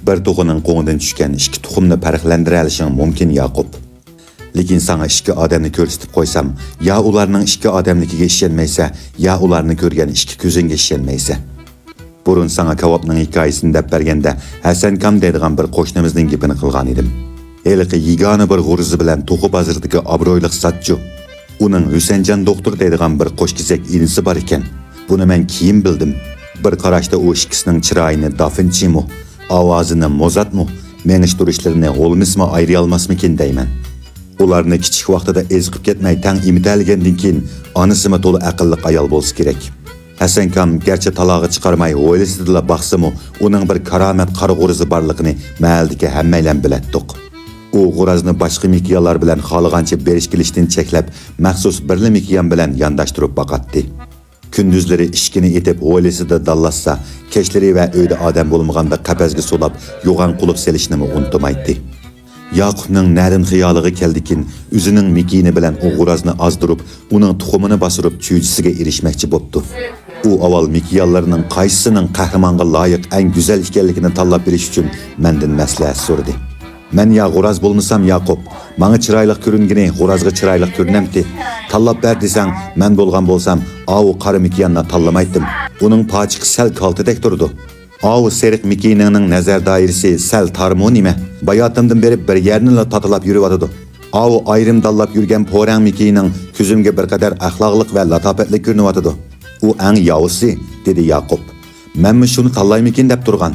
Bir to'g'inin qo'ngidan tushgan ikki tuxumni farqlantira olishing mumkin, Yaqub. Lekin sana ikki odamni ko'rsatib qo'ysam, ya ularning ikki odamligiga ishonmaysa, ya ularni ko'rgan ikki ko'zingga ishonmaysa. Burun sana kavobning hikoyasini deb berganda Hasan kam deydigan bir qo'shnimizning gapini qilgan edim. Eliqi yigona bir g'urzi bilan to'qi bozirdagi obro'yliq satchu. Uning Husaynjon doktor deydigan bir qo'shkizak inisi bor ekan. Buni men keyin bildim. Bir qarashda u ikkisining chiroyini dafinchimi, ovozini mozatmi, menishtirishlarini olmismi ayriy olmasmikin deyman. Ularni kichik vaqtida ezg'ib ketmay tang imitalgandan keyin onasimi to'la aqlli ayol bo'lsa kerak. Hasan kam gerçi talog'i chiqarmay o'ylasidila baqsimi, uning bir karomat qora g'urzi borligini mahaldagi hammaylar bilatdiq. U g'urazni boshqa mikiyalar bilan xohlagancha berish kelishdan cheklab, maxsus birli mikiyan bilan yondashtirib boqatdi. Gündüzleri ishkini etib o'ylasida dallassa, kechlari va uyda odam bo'lmaganda qapazga solab, yo'g'an qulib selishni unutmaydi. Yaqubning narin xiyoliga keldikin, o'zining mikini bilan o g'urazni azdirib, uning tuxumini basirib chuyjisiga erishmoqchi bo'pti. U avval mikiyallarning qaysisining qahramonga loyiq eng go'zal ekanligini tanlab berish uchun mendan maslahat so'radi. Men ya g'uraz bo'lmasam Yaqub, menga chiroyli ko'ringini g'urazga chiroyli ko'rinamdi. Tanlab ber desang, men bo'lgan bo'lsam, avu qora mikiyanni tanlamaydim. Uning pochiqi sal kaltidek turdi. Avu seriq mikinining nazar doirasi sal tarmo nima? Bayotimdan berib bir yerni tatilab yuribadi. Avu ayrim dallab yurgan porang mikining ko'zimga bir qadar axloqliq va latofatli ko'rinyapti. U eng yovisi, dedi Yaqub. Menmi shuni tanlaymikin deb turgan.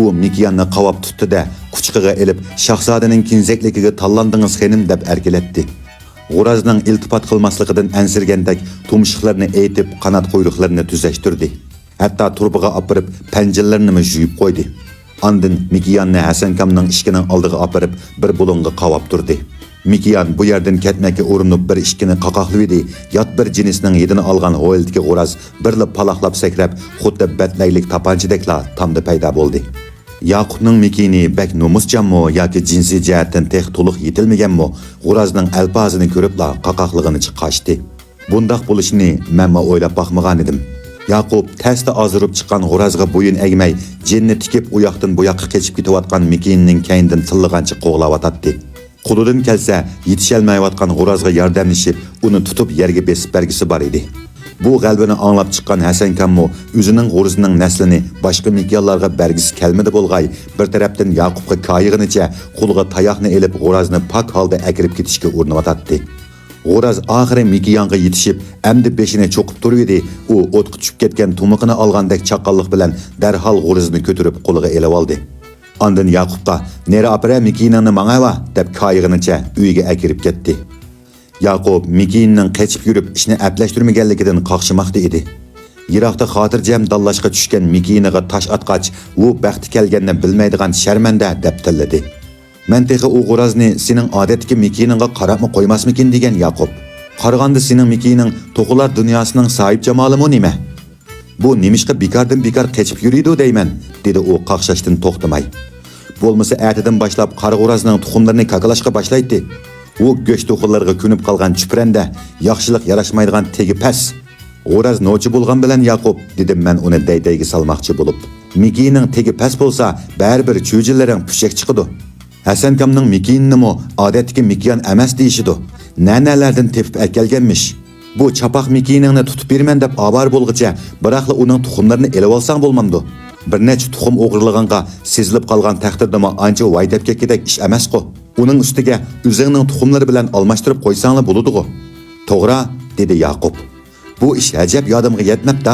U mikiyanni qavab tutdi-da, quchqiga elib, shahzodaning kinzakligiga tanlandingiz xenim deb erkiletdi. G'urazning iltifot qilmasligidan ansirgandek tumshiqlarini aytib, qanot quyruqlarini tuzashtirdi. Hatta turbiga opirib, panjallarini yuyib qo'ydi. Andin mikiyanni Hasan kamning ishkining oldiga opirib, bir bulunga qavab turdi. Mikiyan bu yerdan ketmakka urinib bir ishkini qaqoqlıydı. Yot bir jinisning yedini olgan o'yildagi g'uraz birli paloqlab sakrab, xuddi batlaylik tapanchidekla tamda paydo bo'ldi. Yaqubning mikini bek nomusjanmi yoki jinsiy jihatdan tex to'liq yetilmaganmi? G'urazning alpozini ko'ribla qaqoqligini chiqashdi. Bundaq bo'lishini men o'ylab baxmagan edim. Yaqub tasta ozirib chiqqan g'urazga bo'yin egmay, jinni tikib u yoqdan bu yoqqa kechib ketayotgan mikinining kaynidan tilligancha qo'g'layotdi. Qulidan kelsa, yetisholmayotgan g'urazga yordamlashib, uni tutib yerga besib bergisi bor edi. Bu g'albini anglab chiqqan Hasan kammo o'zining g'urzining naslini boshqa mikiyallarga bergisi kelmadi bo'lg'ay, bir tarafdan Yaqubga qayig'inicha qo'lga tayoqni elib g'urazni pak holda akirib ketishga urinayotdi. G'uraz oxiri mikiyanga yetishib, amdi beshini cho'qib turdi. U o'tqa tushib ketgan tumuqini olgandek chaqqonlik bilan darhol g'urazni ko'tarib qo'liga elib oldi. Andın Yaqubqa "Nere apara mikinani mangava" deb qayig'inicha uyiga akirib ketdi. Yaqub mikinining qechib yurib ishni aplashtirmaganligidan qaqshimoqda edi. Yiroqda xotirjam dallashga tushgan mikiniga tosh atqach, u baxti kelganini bilmaydigan sharmanda deb tilladi. "Men texi u g'urazni sening odatdagi mikiningga qarabmi qo'ymasmikin" degan Yaqub. "Qaraganda sening mikining to'g'rilar dunyosining sohib jamolimi nima? Bu nimishqa bekardan bekar qechib yuridi deyman" dedi u qaqshashdan to'xtamay. Bo'lmasa atidan boshlab qora g'urazning tuxumlarini kakalashga boshlaydi. U go'sht to'qillarga ko'nib qolgan chupranda yaxshilik yarashmaydigan tegi pas. G'uraz nochi bo'lgan bilan Yaqub, dedim men uni daydayga salmoqchi bo'lib. Mikining tegi pas bo'lsa, baribir cho'jillaring pushak chiqadi. Hasan kamning mikinimi odatdagi mikiyan emas deyishidi. Nanalardan tepib kelganmish. Bu chapaq mikiningni tutib berman deb avar bo'lgicha, biroqla uning tuxumlarini elib olsang bo'lmamdi. Bir necha tuxum o'g'irlaganga sezilib qolgan taqdirdami ancha vaydab ketgidek ish emas-ku. Uning ustiga o'zingning tuxumlari bilan almashtirib qo'ysanglar bo'ladi-ku. To'g'ri, dedi Yaqub. Bu ish ajab yodimga yetmabdi.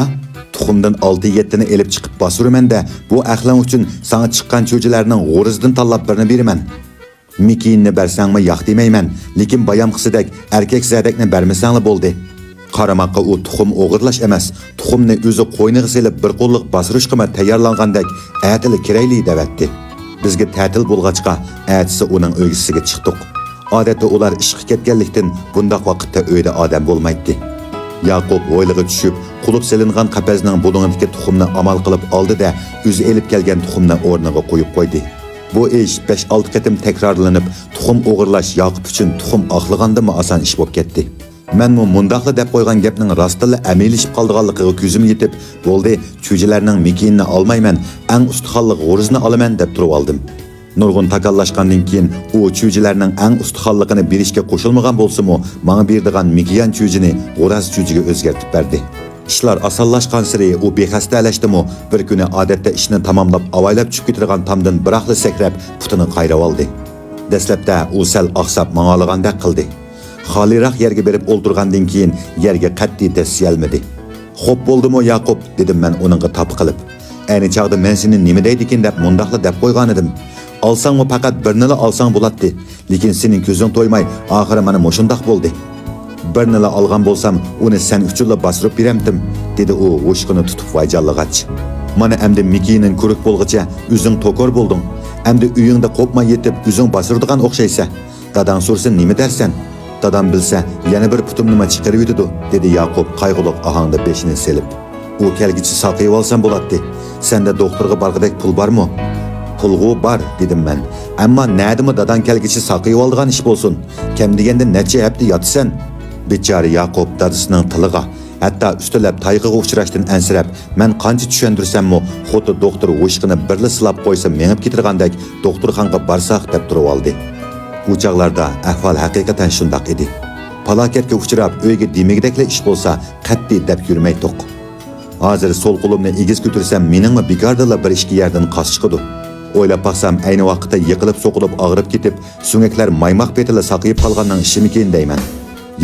Tuxumdan 6-7 ni elib chiqib bosuraman-da, bu aqlan uchun sana chiqqan cho'jilarning g'urizdan tanlab birini beraman. Mikinni bersangmi yo'q demayman, lekin bayam qisidek erkak zadakni bermasanglar bo'ldi. Qaramoqqa u tuxum o'g'irlash emas, tuxumni o'zi qo'yniga selib bir qo'lliq bosirishga tayyorlangandek atili kirayli devatdi. Bizga ta'til bo'lg'achqa atisi uning uyg'isiga chiqdik. Odatda ular ishga ketganlikdan bundaq vaqtda uyda odam bo'lmaydi. Yaqub o'ylig'i tushib, qulub selingan qapazning bulungidagi tuxumni amal qilib oldi-da, o'zi elib kelgan tuxumni o'rniga qo'yib qo'ydi. Bu ish 5-6 qatim takrorlanib, tuxum o'g'irlash Yaqub uchun tuxum oqlagandimi oson ish bo'lib ketdi. Men mundaqla deb qo'ygan gapning rostila amelishib qoldiganligiga ko'zim yetib, bo'ldi, cho'jilarning mikinini olmayman, eng ustixonliq g'urizni olaman deb turib oldim. Nurg'un takallashgandan keyin u cho'jilarning eng ustixonligini berishga qo'shilmagan bo'lsa-mu, menga berdigan mikiyan cho'jini g'uraz cho'jiga o'zgartib berdi. İşlar asallashgan siri u bexastalashdimi, bir kuni odatda ishni tamomlab avaylab tushib ketirgan tomdan biroqli sakrab putini qayrab oldi. Dastlabda u sal oqsab mang'alagandek qildi. Xoliroq yerga berib o'ltirgandan keyin yerga qat'iy tasiyalmadi. "Xo'p bo'ldimi, Yaqub?" dedim men uningga tap qilib. Ayni chaqda men seni nima deydikin deb mundaqla deb qo'ygan edim. Olsangmi faqat birnila olsang bo'ladi, lekin sening ko'zing to'ymay, oxiri mana mushundaq bo'ldi. Birnila olgan bo'lsam, uni sen uchunla bosirib beramdim, dedi u o'shqini tutib vayjallag'ach. Mana endi mikining ko'rik bo'lg'icha o'zing to'kor bo'lding. Endi uyingda qo'pmay yetib o'zing bosirdigan o'xshaysa, dadang so'rsin nima dersan? Dadam bilsa, yana bir putum nima chiqarib yutidi, dedi Yaqub qayg'uliq ohangda beshini selib. U kelgichi saqayib olsam bo'ladi. Senda doktorga borgidek pul bormi? Pulg'u bor, dedim men. Ammo nadimi dadang kelgichi saqayib oldigan ish bo'lsin. Kim deganda necha hafta yotsan? Bechora Yaqub dadasining tiliga, hatto ustilab tayg'iga uchrashdan ansirab, men qancha tushundirsammi, xuddi doktor o'shqini birli silab qo'ysa menib ketirgandek doktorxonaga barsaq deb turib oldi. Bu chaqlarda ahvol haqiqatan shundoq edi. Falokatga uchrab, uyga demigidekli ish bo'lsa, qat'iy deb yurmaydiq. Hozir sol qo'limni egiz ko'tirsam, meningmi bekordala bir ishga yerdan qas chiqadi. O'ylab baxsam, ayni vaqtda yiqilib so'qilib og'rib ketib, so'ngaklar maymoq betila saqayib qolganning ishimikin deyman.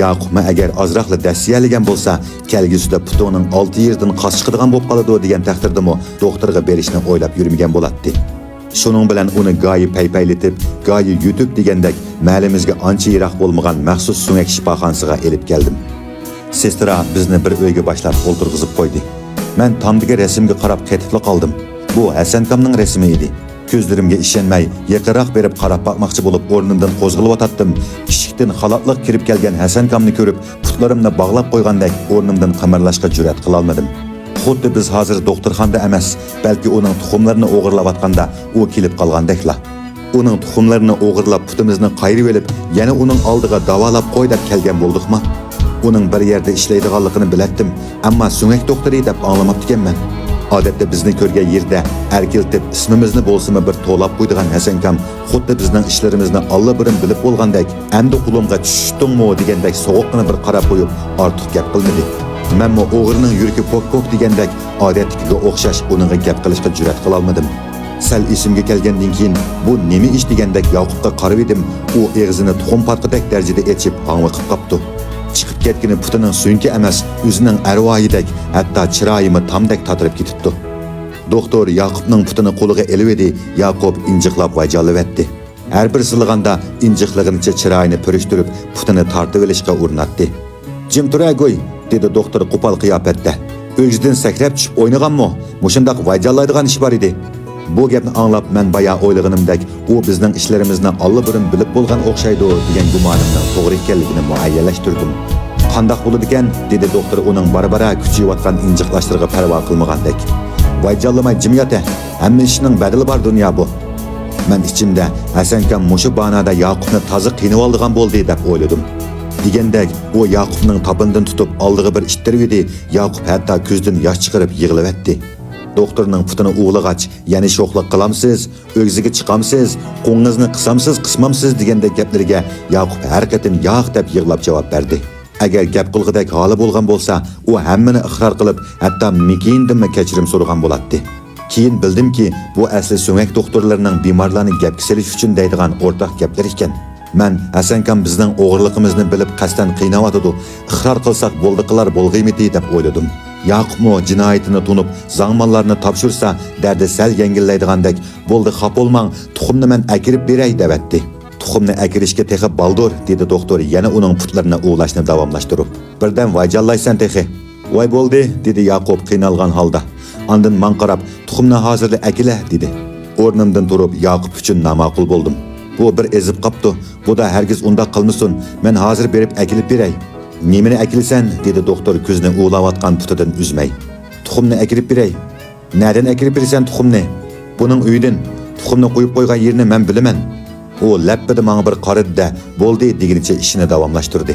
Yaqubma agar ozroqla dasiyaligan bo'lsa, kelgusida putuning 6 yerdan qas chiqadigan bo'lib qoladi degan taqdirdami, doktorga berishni o'ylab yurmagan bo'ladi. Shuning bilan uni goyi paypaylatib, goyi yutib degandek malimizga ancha yiroq bo'lmagan maxsus so'ngak shifoxonasiga elib keldim. Sestra bizni bir uyga boshlab o'ltirg'izib qo'ydi. Men tomdagi rasmga qarab qetibli qoldim. Bu Hasan kamning rasmi edi. Ko'zlarimga ishonmay, yaqinroq berib qarab bakmoqchi bo'lib o'rnimdan qo'zg'alib o'tatdim. Eshikdan xalatliq kirib kelgan Hasan kamni ko'rib, putlarimni bog'lab qo'ygandek o'rnimdan qimirlashga jur'at qila olmadim. Xuddi biz hozir doktorxonada emas, balki uning tuxumlarini o'g'irlayotganda u kelib qolgandekla. Uning tuxumlarini o'g'irlab putimizni qayrib olib, yana uning oldiga davolab qo'y deb kelgan bo'ldikmi? Uning bir yerda ishlaydiganligini bilatdim, ammo so'ngak doktori deb anglamabdi ekanman. Odatda bizni ko'rgan yerda erkiltib ismimizni bo'lsa-mi bir to'lab qo'ydigan Hasan kam xuddi bizning ishlarimizni allabirin bilib bo'lgandek, endi qo'limga tushdingmi degandek sovuqqina bir qarab qo'yib, ortiq gap qilmadi. Menmi o'g'rining yuragi pok-pok degandek odatdagiga o'xshash uningga gap qilishga jur'at qila olmadim. Sal esimga kelgandan keyin bu nima ish degandek Yaqubga qarab edim. U og'zini tuxum patqidek darajada echib, ang'iqib qopti. Chiqib ketgani putining so'ngki emas, o'zining arvoyidek, hatto chiroyimi tamdek tatirib ketibdi. Doktor Yaqubning putini qo'liga elib edi, Yaqub injiqlab vajollavatdi. Har bir silg'anda injiqlig'icha chiroyini purishtirib, putini tortib olishga urinatdi. "Jim turagoy", dedi doktor qo'pol qiyofatda. "O'g'zidan sakrab tushib o'ynaganmi? Mushundaq vajallaydigan ish bor edi." Bu gapni anglab men baya o'ylaganimdek, u bizning ishlarimizni allabirin bilib bo'lgan o'xshaydi degan gumonimning to'g'ri ekanligini muayyanlashtirdim. "Qandoq bo'ladi ekan?" dedi doktor uning barbara kuchayotgan injiqlashlarga parvo qilmagandek. "Vajallamay jim yota. Hamma ishning badali bor dunyo bu." Men ichimda Hasan kam mushu banada Yaqubni toza qiynab oldigan bo'ldi deb o'yladim. Degandek, u Yaqubning topindan tutib oldiga bir ishtirib edi. Yaqub hatto ko'zdan yosh chiqarib yig'lavatdi. Doktorning putini o'g'lig'ach, yana sho'xlik qilamsiz, o'g'ziga chiqamsiz, qo'ngizni qisamsiz, qismamsiz degandek gaplarga Yaqub har qatim yo'q deb yig'lab javob berdi. Agar gap qilg'idek holi bo'lgan bo'lsa, u hammani iqror qilib, hatto mikindimmi kechirim so'ragan bo'ladi. Keyin bildimki, bu asli so'ngak doktorlarning bemorlarni gapga solish uchun deydigan o'rtaq gaplar ekan. Men Hasan kam bizning o'g'irligimizni bilib qasdan qiynayotdi. Iqror qilsak bo'ldi qilar bo'lg'imiti deb o'yladim. Yaqubmo jinoyatini tunib, zangmonlarni topshirsa, dardi sal yengillaydigandek, bo'ldi xaf bo'lmang, tuxumni men akirib beray devatdi. Tuxumni akirishga texib baldur, dedi doktor yana uning putlarini o'g'lashni davomlashtirib. Birdan vajallaysan texi. Voy bo'ldi, dedi Yaqub qiynalgan holda. Ondan men qarab, tuxumni hozirda akila, dedi. O'rnimdan turib Yaqub uchun namaqul bo'ldim. Bu bir ezib qopdi. Bu da hargiz unda qilmasin. Men hozir berib akilib beray. "Nimani akilsan?" dedi doktor ko'zini o'g'layotgan putidan uzmay. "Tuxumni akirib beray." "Nereden akirib bersan tuxumni?" "Buning uyidan. Tuxumni qo'yib qo'ygan yerini men bilaman." U lappida menga bir qaradi-da, "Bo'ldi" degunicha ishini davomlashtirdi.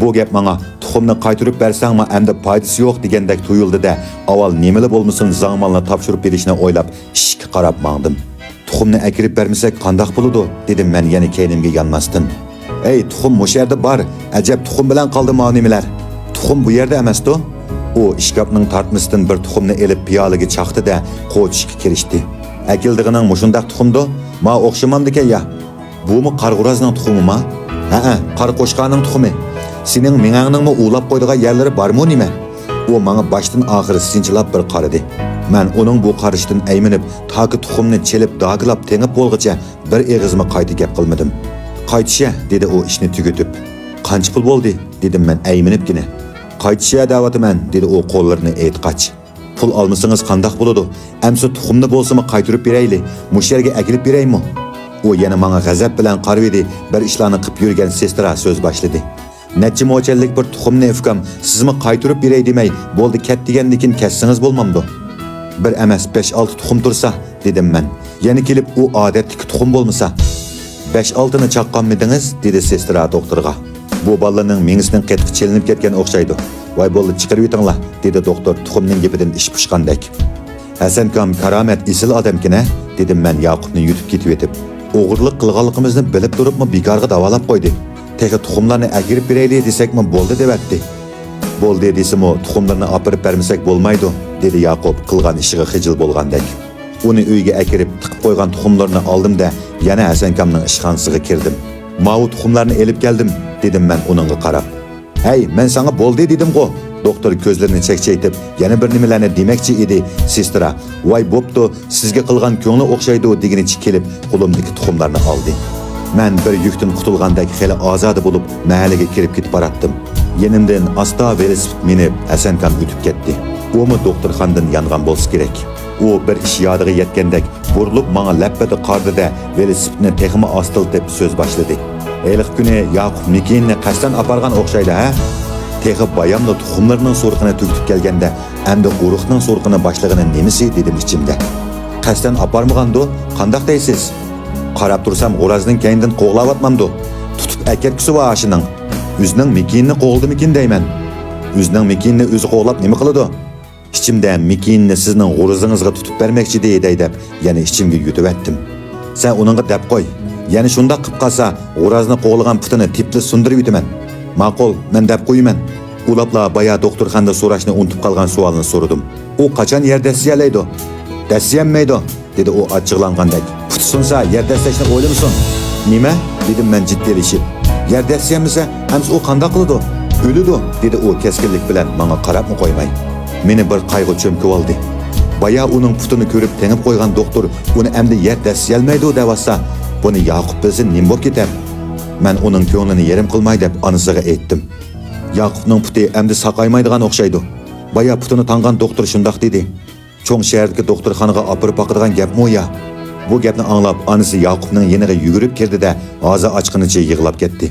Bu gap manga tuxumni qaytirib bersangmi endi foydasi yo'q degandek tuyuldi-da, avval nimali bo'lmasin zangmalni topshirib berishni o'ylab ishga qarab mangdim. Tuxumni akirib bermasak qandoq bo'ladi dedim men yana keynimga yanmasdan. Ey tuxum mush yerda bor, ajab tuxum bilan qoldi nimalar. Tuxum bu yerda emas-ku. U ishkapning tartmasidan bir tuxumni elib piyolaga chaqdi-da, qo'chishga kirishdi. Akildigining mushundaq tuxumdi, ma o'xshamamdikan ya. Bumi qarg'urazning tuxumimi? Ha, qar qo'shqaning tuxumi. Sening mingangning ulab qo'ydigan yerlari bormi nima? U menga boshdan oxiri sinchilab bir qaradi. Men uning bu qarishdan ayminib, toki tuxumni chelib, dog'lab, tengib bo'lguncha bir eg'izmi qayta gap qilmadim. Qaytisha dedi u ishni tugatib. Qancha pul bo'ldi dedim men ayminibgina. Qaytisha da'vatiman dedi u qo'llarini aytqach. Pul olmasangiz qandoq bo'ladi? Amsa tuxumni bo'lsa-mi qaytirib berayli, mush yerga akilib beraymi? U yana menga g'azab bilan qaraydi, bir ishlarni qilib yurgan sestra so'z boshladi. Necha mo'challik bir tuxumni ifkam sizmi qaytirib beray demay, bo'ldi ket degandikin kessangiz bo'lmamdi. Bir emas 5-6 tuxum tursa dedim men. Yana kelib u odatlik tuxum bo'lmasa 5-6 ni chaqqanmidingiz dedi sestra doktorga. Bu bolaning mingisining qetqi chelinib ketgan o'xshaydi. Voy bo'ldi chiqarib yetinglar dedi doktor tuxumning gapidan ish pushqandek. Hasankam karomat isil odamkina dedim men Yaqubni yutib ketib etib. O'g'irlik qilganligimizni bilib turibmi bekorga davolab qo'ydi. Tehi tuxumlarni agirib berayli desakmi bo'ldi debatti. Bo'ldi desimi tuxumlarni apirib bermasak bo'lmaydi dedi Yaqub qilgan ishiga xijil bo'lgandek. Uni uyga akirib tiqib qo'ygan tuxumlarni oldim-da yana Hasankamning ishxonasiga kirdim. "Ma'u tuxumlarni elib keldim" dedim men uningga qarab. "Hey, men sana bo'ldi dedim-ku." Doktor ko'zlarini chekchaytib, yana bir nimalarni demoqchi edi. Sestra, "Voy bo'pti, sizga qilgan ko'ngli o'xshaydi" deginicha kelib, qo'limdagi tuxumlarni oldi. Men bir yukdan qutulgandek xeli ozodi bo'lib, mahallaga kirib ketib baratdim. Yenimdan asta velosiped minib, Hasankam o'tib ketdi. Umi doktorxonadan yangan bo'lsa kerak. U bir ish yodiga yetgandek burilib menga lappada qardi-da velosipedni texmi ostiltib so'z boshladi. "Eyliq kuni Yaqub Mikinni qasdan apargan o'xshaydi, ha? Texi bayamda tuxumlarning so'rqini tugitib kelganda, endi uruqning so'rqini boshlig'ini nemisi dedim ichimda. Qasdan aparmagandi, qandoq deysiz? Qarab tursam g'o'razning kaynidan qo'g'layotmamdi. Tutib akirkisi va ashining. O'zining Mikinni qo'g'ildimikin deyman. O'zining Mikinni o'zi qo'g'lab nima qiladi? İçimde Mikinni sizning g'o'razingizga tutib bermoqchi deydi deb, yana ichimga yutib etdim. Sen onunga deb qo'y. Yani shunda qilib qolsa, g'o'razni qo'g'lagan putini tipli sundirib yutaman. Ma'qul, men deb qo'yaman. Ulapla baya doktorxonada so'rashni unutib qolgan savolni so'radim. U qachon yer dasiyalaydi? Dasiyanmaydi, dedi u achchiqlangandek. Putsunsa yer dasashni o'ylamasin. Nima? Dedim men jiddiyleşib. Yer dasiyanmasa, hamsi u qanday qiladi? O'ladi, dedi u keskinlik bilan menga qarab qo'ymay. Meni bir qayg'u cho'mkib oldi. Baya uning putini ko'rib tengib qo'ygan doktor uni endi yer dasiyalmaydi debasa, buni Yaqub bilsin nim bo'lib ketar. Men uning ko'nglini yerim qilmay deb onasiga aytdim. Yaqubning puti endi saqaymaydigan o'xshaydi. Baya putini tangan doktor shundoq dedi. Cho'ng shahardagi doktorxonaga opirib baqirgan gapmi ya? Bu gapni anglab onasi Yaqubning yeniga yugurib kirdi-da, og'zi ochqinicha yig'lab ketdi.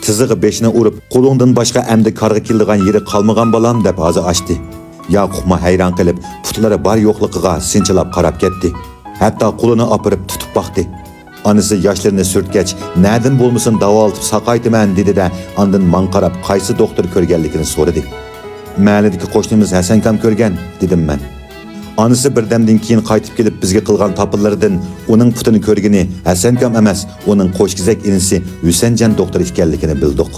Tizig'i beshini urib, qo'lingdan boshqa endi qarg'a keldigan yeri qolmagan bolam deb og'zi ochdi. Yaqubma hayron qilib, putlari bar yo'qligiga sinchilab qarab ketdi. Hatto qo'lini opirib tutib baqdi. Onasi yoshlarini surtgach, "Nerdan bo'lmasin davolatib saqaytiman" dedi-da, ondan man qarab qaysi doktor ko'rganligini so'radi. "Mahalladagi qo'shnimiz Hasankam ko'rgan" dedim men. Onasi birdamdan keyin qaytib kelib bizga qilgan topillaridan uning putini ko'rgani Hasankam emas, uning qo'shkizak inisi Husanjon doktor ekanligini bildik.